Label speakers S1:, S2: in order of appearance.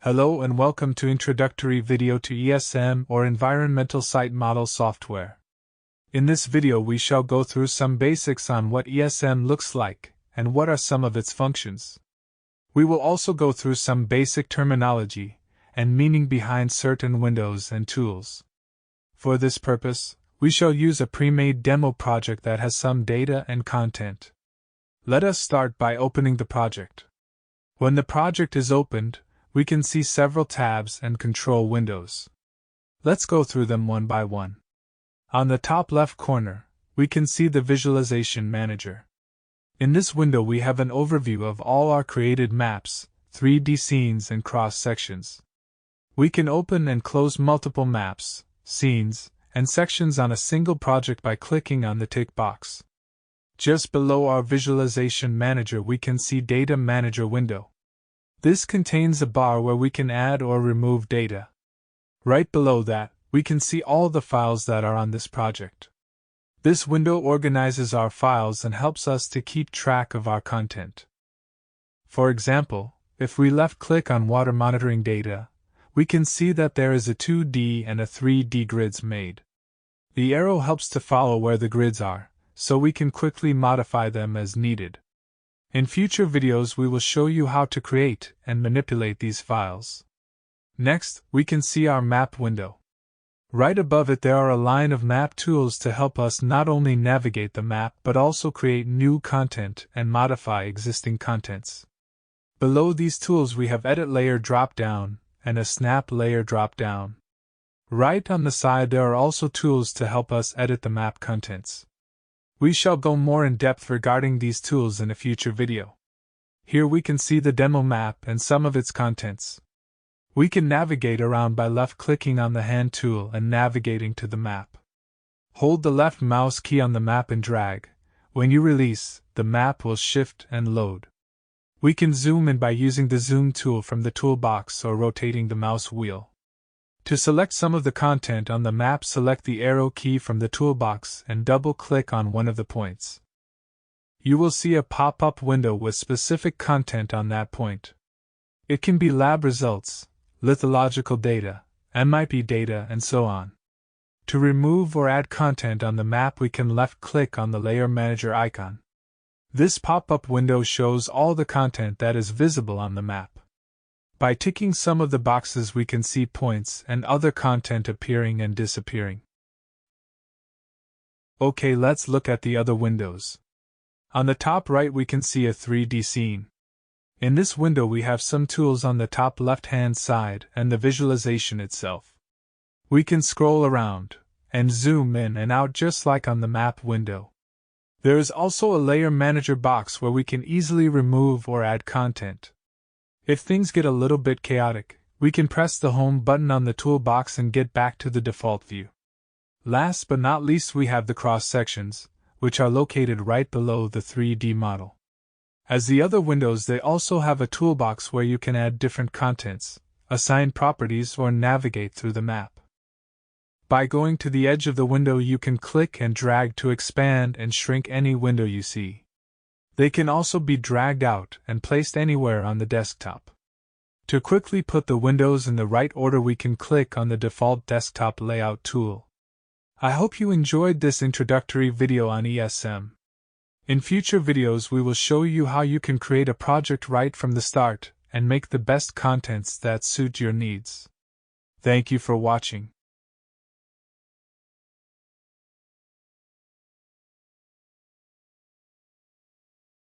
S1: Hello and welcome to introductory video to ESM or Environmental Site Model software. In this video we shall go through some basics on what ESM looks like and what are some of its functions. We will also go through some basic terminology and meaning behind certain windows and tools. For this purpose, we shall use a pre-made demo project that has some data and content. Let us start by opening the project. When the project is opened, we can see several tabs and control windows. Let's go through them one by one. On the top left corner, we can see the Visualization Manager. In this window we have an overview of all our created maps, 3D scenes and cross-sections. We can open and close multiple maps, scenes, and sections on a single project by clicking on the tick box. Just below our Visualization Manager we can see Data Manager window. This contains a bar where we can add or remove data. Right below that, we can see all the files that are on this project. This window organizes our files and helps us to keep track of our content. For example, if we left-click on water monitoring data, we can see that there is a 2D and a 3D grids made. The arrow helps to follow where the grids are, so we can quickly modify them as needed. In future videos we will show you how to create and manipulate these files. Next, we can see our map window. Right above it there are a line of map tools to help us not only navigate the map but also create new content and modify existing contents. Below these tools we have Edit Layer drop-down and a Snap Layer drop-down. Right on the side there are also tools to help us edit the map contents. We shall go more in depth regarding these tools in a future video. Here we can see the demo map and some of its contents. We can navigate around by left-clicking on the hand tool and navigating to the map. Hold the left mouse key on the map and drag. When you release, the map will shift and load. We can zoom in by using the zoom tool from the toolbox or rotating the mouse wheel. To select some of the content on the map, select the arrow key from the toolbox and double-click on one of the points. You will see a pop-up window with specific content on that point. It can be lab results, lithological data, MIP data, and so on. To remove or add content on the map, we can left-click on the Layer Manager icon. This pop-up window shows all the content that is visible on the map. By ticking some of the boxes we can see points and other content appearing and disappearing. Okay, let's look at the other windows. On the top right we can see a 3D scene. In this window we have some tools on the top left-hand side and the visualization itself. We can scroll around and zoom in and out just like on the map window. There is also a Layer Manager box where we can easily remove or add content. If things get a little bit chaotic, we can press the Home button on the toolbox and get back to the default view. Last but not least we have the cross-sections, which are located right below the 3D model. As the other windows, they also have a toolbox where you can add different contents, assign properties, or navigate through the map. By going to the edge of the window you can click and drag to expand and shrink any window you see. They can also be dragged out and placed anywhere on the desktop. To quickly put the windows in the right order we can click on the default desktop layout tool. I hope you enjoyed this introductory video on ESM. In future videos we will show you how you can create a project right from the start and make the best contents that suit your needs. Thank you for watching.